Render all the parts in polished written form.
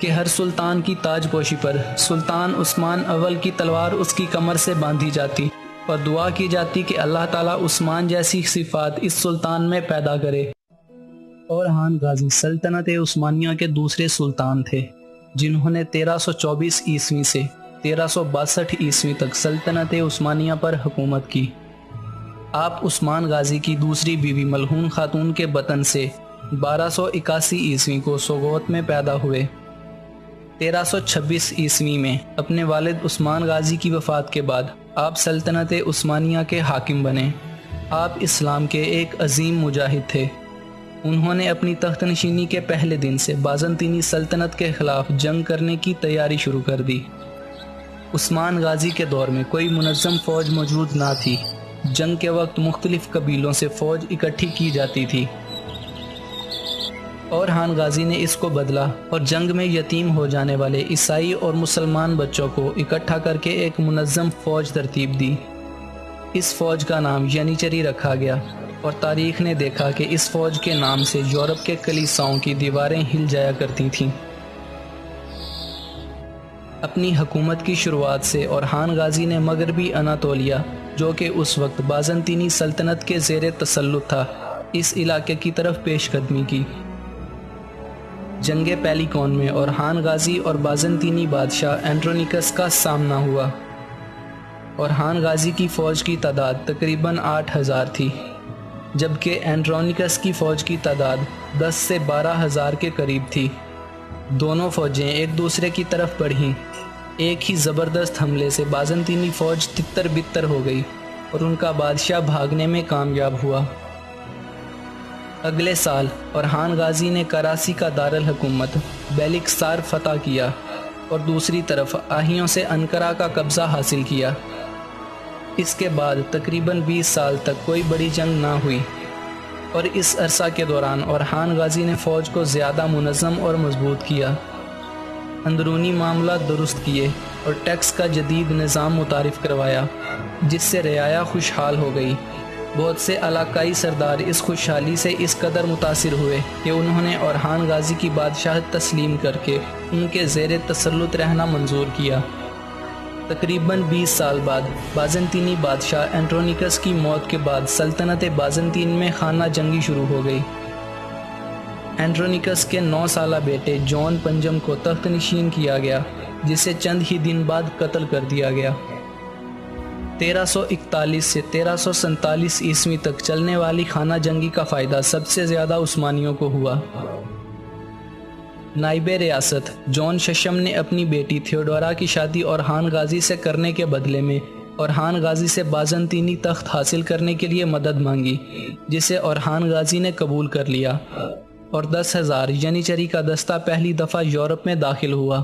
کہ ہر سلطان کی تاج پوشی پر سلطان عثمان اول کی تلوار اس کی کمر سے باندھی جاتی اور دعا کی جاتی کہ اللہ تعالیٰ عثمان جیسی صفات اس سلطان میں پیدا کرے۔ اورحان غازی سلطنت عثمانیہ کے دوسرے سلطان تھے جنہوں نے 1324 عیسوی سے 1362 عیسوی تک سلطنت عثمانیہ پر حکومت کی۔ آپ عثمان غازی کی دوسری بیوی ملہون خاتون کے بطن سے 1281 عیسوی کو سوگوت میں پیدا ہوئے۔ 1326 عیسوی میں اپنے والد عثمان غازی کی وفات کے بعد آپ سلطنت عثمانیہ کے حاکم بنے۔ آپ اسلام کے ایک عظیم مجاہد تھے۔ انہوں نے اپنی تخت نشینی کے پہلے دن سے بازنطینی سلطنت کے خلاف جنگ کرنے کی تیاری شروع کر دی۔ عثمان غازی کے دور میں کوئی منظم فوج موجود نہ تھی۔ جنگ کے وقت مختلف قبیلوں سے فوج اکٹھی کی جاتی تھی۔ اورحان غازی نے اس کو بدلا اور جنگ میں یتیم ہو جانے والے عیسائی اور مسلمان بچوں کو اکٹھا کر کے ایک منظم فوج ترتیب دی۔ اس فوج کا نام ینیچری رکھا گیا اور تاریخ نے دیکھا کہ اس فوج کے نام سے یورپ کے کلیساؤں کی دیواریں ہل جایا کرتی تھیں۔ اپنی حکومت کی شروعات سے اورحان غازی نے مغربی اناطولیہ، جو کہ اس وقت بازنطینی سلطنت کے زیر تسلط تھا، اس علاقے کی طرف پیش قدمی کی۔ جنگ پیلیکون میں اورحان غازی اور بازنطینی بادشاہ اینڈرونیکس کا سامنا ہوا۔ اورحان غازی کی فوج کی تعداد تقریباً 8000 تھی، جبکہ اینڈرونیکس کی فوج کی تعداد 10 سے 12,000 کے قریب تھی۔ دونوں فوجیں ایک دوسرے کی طرف بڑھیں۔ ایک ہی زبردست حملے سے بازنطینی فوج تتر بتر ہو گئی اور ان کا بادشاہ بھاگنے میں کامیاب ہوا۔ اگلے سال اورحان غازی نے کراسی کا دارالحکومت بیلکسار فتح کیا اور دوسری طرف آہیوں سے انقرہ کا قبضہ حاصل کیا۔ اس کے بعد تقریباً 20 سال تک کوئی بڑی جنگ نہ ہوئی، اور اس عرصہ کے دوران اورحان غازی نے فوج کو زیادہ منظم اور مضبوط کیا، اندرونی معاملات درست کیے اور ٹیکس کا جدید نظام متعارف کروایا، جس سے رعایا خوشحال ہو گئی۔ بہت سے علاقائی سردار اس خوشحالی سے اس قدر متاثر ہوئے کہ انہوں نے اورحان غازی کی بادشاہت تسلیم کر کے ان کے زیر تسلط رہنا منظور کیا۔ تقریباً 20 سال بعد بازنطینی بادشاہ اینڈرونیکس کی موت کے بعد سلطنت بازنطین میں خانہ جنگی شروع ہو گئی۔ اینڈرونیکس کے 9 سالہ بیٹے جون پنجم کو تخت نشین کیا گیا، جسے چند ہی دن بعد قتل کر دیا گیا۔ 1341 سے 1347 عیسوی تک چلنے والی خانہ جنگی کا فائدہ سب سے زیادہ عثمانیوں کو ہوا۔ نائب ریاست جون ششم نے اپنی بیٹی تھیوڈورا کی شادی اورحان غازی سے کرنے کے بدلے میں اورحان غازی سے بازنطینی تخت حاصل کرنے کے لیے مدد مانگی، جسے اورحان غازی نے قبول کر لیا، اور 10,000 ینیچری کا دستہ پہلی دفعہ یورپ میں داخل ہوا۔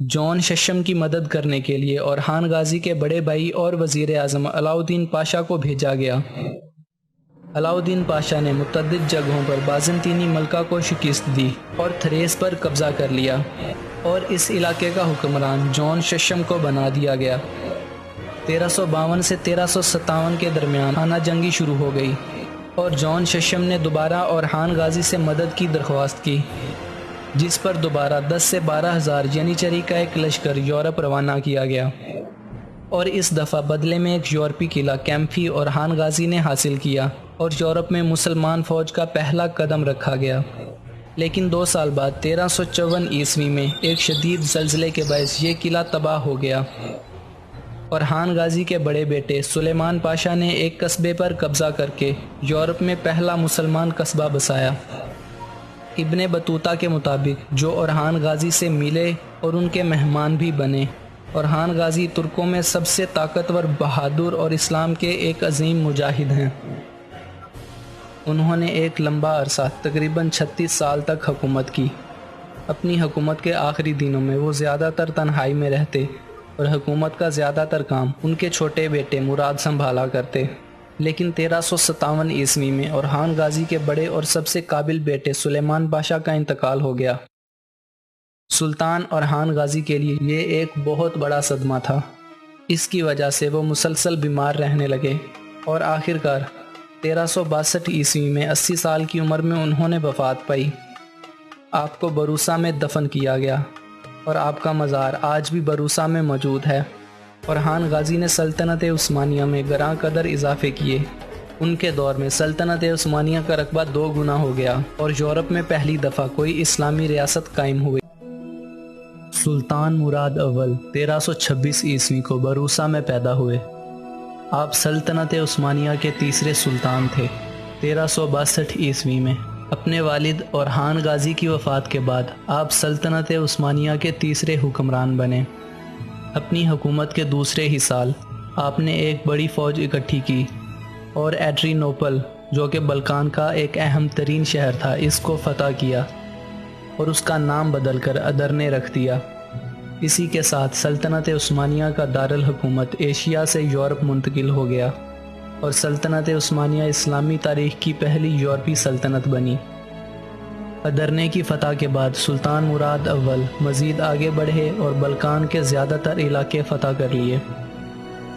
جون ششم کی مدد کرنے کے لیے اورحان غازی کے بڑے بھائی اور وزیر اعظم علاؤالدین پاشا کو بھیجا گیا۔ علاؤالدین پاشا نے متعدد جگہوں پر بازنطینی ملکہ کو شکست دی اور تھریس پر قبضہ کر لیا، اور اس علاقے کا حکمران جون ششم کو بنا دیا گیا۔ 1352 سے 1357 کے درمیان خانہ جنگی شروع ہو گئی، اور جون ششم نے دوبارہ اورحان غازی سے مدد کی درخواست کی، جس پر دوبارہ 10 سے 12,000 ینیچری کا ایک لشکر یورپ روانہ کیا گیا، اور اس دفعہ بدلے میں ایک یورپی قلعہ کیمپھی اورحان غازی نے حاصل کیا، اور یورپ میں مسلمان فوج کا پہلا قدم رکھا گیا۔ لیکن 2 سال بعد 1354 عیسوی میں ایک شدید زلزلے کے باعث یہ قلعہ تباہ ہو گیا۔ اورحان غازی کے بڑے بیٹے سلیمان پاشا نے ایک قصبے پر قبضہ کر کے یورپ میں پہلا مسلمان قصبہ بسایا۔ ابن بطوطہ کے مطابق جو اورحان غازی سے ملے اور ان کے مہمان بھی بنے، اورحان غازی ترکوں میں سب سے طاقتور، بہادر اور اسلام کے ایک عظیم مجاہد ہیں۔ انہوں نے ایک لمبا عرصہ تقریباً 36 سال تک حکومت کی۔ اپنی حکومت کے آخری دنوں میں وہ زیادہ تر تنہائی میں رہتے اور حکومت کا زیادہ تر کام ان کے چھوٹے بیٹے مراد سنبھالا کرتے۔ لیکن 1357 عیسوی میں اورحان غازی کے بڑے اور سب سے قابل بیٹے سلیمان پاشا کا انتقال ہو گیا۔ سلطان اورحان غازی کے لیے یہ ایک بہت بڑا صدمہ تھا۔ اس کی وجہ سے وہ مسلسل بیمار رہنے لگے، اور آخرکار 1362 عیسوی میں 80 سال کی عمر میں انہوں نے وفات پائی۔ آپ کو بروسا میں دفن کیا گیا اور آپ کا مزار آج بھی بروسا میں موجود ہے۔ فرحان غازی نے سلطنت عثمانیہ میں گراں قدر اضافے کیے۔ ان کے دور میں سلطنت عثمانیہ کا رقبہ 2 گنا ہو گیا اور یورپ میں پہلی دفعہ کوئی اسلامی ریاست قائم ہوئی۔ سلطان مراد اول 1326 عیسوی کو بروسا میں پیدا ہوئے۔ آپ سلطنت عثمانیہ کے تیسرے سلطان تھے۔ 1362 عیسوی میں اپنے والد اورحان غازی کی وفات کے بعد آپ سلطنت عثمانیہ کے تیسرے حکمران بنے۔ اپنی حکومت کے دوسرے ہی سال آپ نے ایک بڑی فوج اکٹھی کی اور ایڈرینوپل، جو کہ بلکان کا ایک اہم ترین شہر تھا، اس کو فتح کیا اور اس کا نام بدل کر ادرنے رکھ دیا۔ اسی کے ساتھ سلطنت عثمانیہ کا دارالحکومت ایشیا سے یورپ منتقل ہو گیا اور سلطنت عثمانیہ اسلامی تاریخ کی پہلی یورپی سلطنت بنی۔ ادرنے کی فتح کے بعد سلطان مراد اول مزید آگے بڑھے اور بلکان کے زیادہ تر علاقے فتح کر لیے۔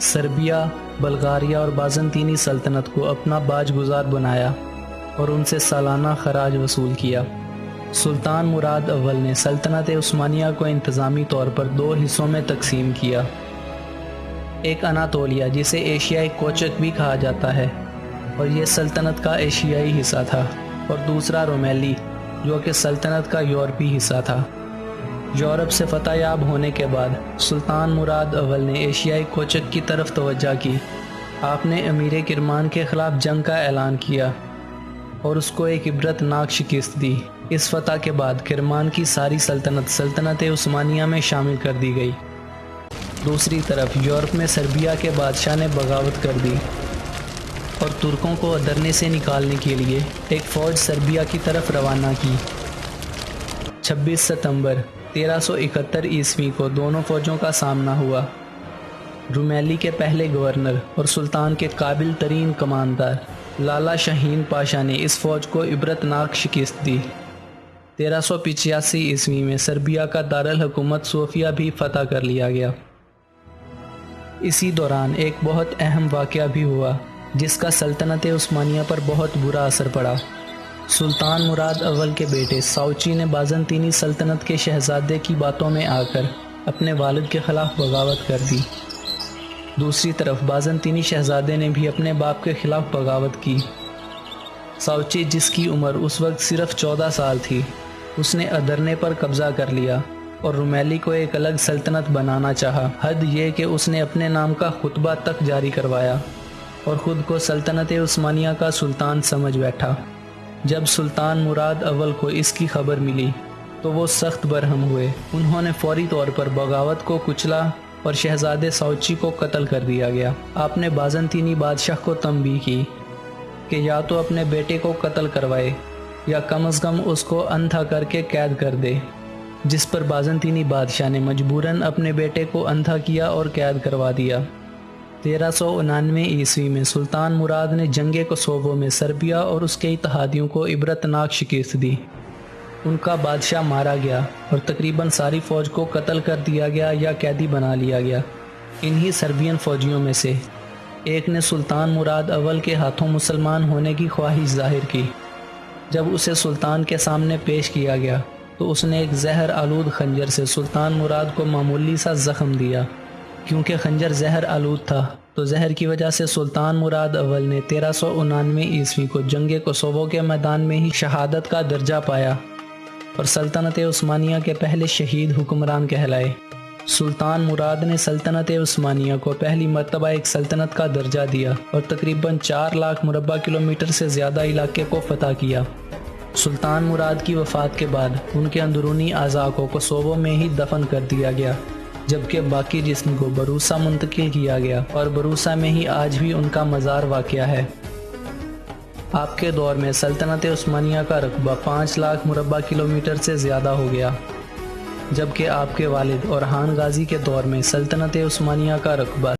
سربیا، بلغاریہ اور بازنطینی سلطنت کو اپنا باج گزار بنایا اور ان سے سالانہ خراج وصول کیا۔ سلطان مراد اول نے سلطنت عثمانیہ کو انتظامی طور پر 2 حصوں میں تقسیم کیا۔ ایک اناطولیہ، جسے ایشیائی کوچک بھی کہا جاتا ہے، اور یہ سلطنت کا ایشیائی حصہ تھا، اور دوسرا رومیلی، جو کہ سلطنت کا یورپی حصہ تھا۔ یورپ سے فتح یاب ہونے کے بعد سلطان مراد اول نے ایشیائی کوچک کی طرف توجہ کی۔ آپ نے امیر کرمان کے خلاف جنگ کا اعلان کیا اور اس کو ایک عبرت ناک شکست دی۔ اس فتح کے بعد کرمان کی ساری سلطنت سلطنت عثمانیہ میں شامل کر دی گئی۔ دوسری طرف یورپ میں سربیا کے بادشاہ نے بغاوت کر دی اور ترکوں کو ادرنے سے نکالنے کے لیے ایک فوج سربیا کی طرف روانہ کی۔ 26 ستمبر 1371 عیسوی کو دونوں فوجوں کا سامنا ہوا۔ رومیلی کے پہلے گورنر اور سلطان کے قابل ترین کماندار لالا شاہین پاشا نے اس فوج کو عبرت ناک شکست دی۔ 1385 عیسوی میں سربیا کا دارالحکومت صوفیہ بھی فتح کر لیا گیا۔ اسی دوران ایک بہت اہم واقعہ بھی ہوا جس کا سلطنت عثمانیہ پر بہت برا اثر پڑا۔ سلطان مراد اول کے بیٹے ساؤچی نے بازنطینی سلطنت کے شہزادے کی باتوں میں آ کر اپنے والد کے خلاف بغاوت کر دی۔ دوسری طرف بازنطینی شہزادے نے بھی اپنے باپ کے خلاف بغاوت کی۔ ساؤچی، جس کی عمر اس وقت صرف 14 سال تھی، اس نے ادرنے پر قبضہ کر لیا اور رومیلی کو ایک الگ سلطنت بنانا چاہا۔ حد یہ کہ اس نے اپنے نام کا خطبہ تک جاری کروایا اور خود کو سلطنت عثمانیہ کا سلطان سمجھ بیٹھا۔ جب سلطان مراد اول کو اس کی خبر ملی تو وہ سخت برہم ہوئے۔ انہوں نے فوری طور پر بغاوت کو کچلا اور شہزادے ساؤچی کو قتل کر دیا گیا۔ آپ نے بازنطینی بادشاہ کو تنبیہ کی کہ یا تو اپنے بیٹے کو قتل کروائے یا کم از کم اس کو اندھا کر کے قید کر دے، جس پر بازنطینی بادشاہ نے مجبوراً اپنے بیٹے کو اندھا کیا اور قید کروا دیا۔ 1399 عیسوی میں سلطان مراد نے جنگ کوسوو میں سربیا اور اس کے اتحادیوں کو عبرت ناک شکست دی۔ ان کا بادشاہ مارا گیا اور تقریباً ساری فوج کو قتل کر دیا گیا یا قیدی بنا لیا گیا۔ انہی سربین فوجیوں میں سے ایک نے سلطان مراد اول کے ہاتھوں مسلمان ہونے کی خواہش ظاہر کی۔ جب اسے سلطان کے سامنے پیش کیا گیا تو اس نے ایک زہر آلود خنجر سے سلطان مراد کو معمولی سا زخم دیا۔ کیونکہ خنجر زہر آلود تھا تو زہر کی وجہ سے سلطان مراد اول نے 1399 عیسوی کو جنگ کوسوو کے میدان میں ہی شہادت کا درجہ پایا اور سلطنت عثمانیہ کے پہلے شہید حکمران کہلائے۔ سلطان مراد نے سلطنت عثمانیہ کو پہلی مرتبہ ایک سلطنت کا درجہ دیا اور تقریباً 4 لاکھ مربع کلومیٹر سے زیادہ علاقے کو فتح کیا۔ سلطان مراد کی وفات کے بعد ان کے اندرونی اعضاء کو کوسوو میں ہی دفن کر دیا گیا، جبکہ باقی جسم کو بروسا منتقل کیا گیا اور بروسا میں ہی آج بھی ان کا مزار واقع ہے۔ آپ کے دور میں سلطنت عثمانیہ کا رقبہ 5 لاکھ مربع کلومیٹر سے زیادہ ہو گیا، جبکہ آپ کے والد اورحان غازی کے دور میں سلطنت عثمانیہ کا رقبہ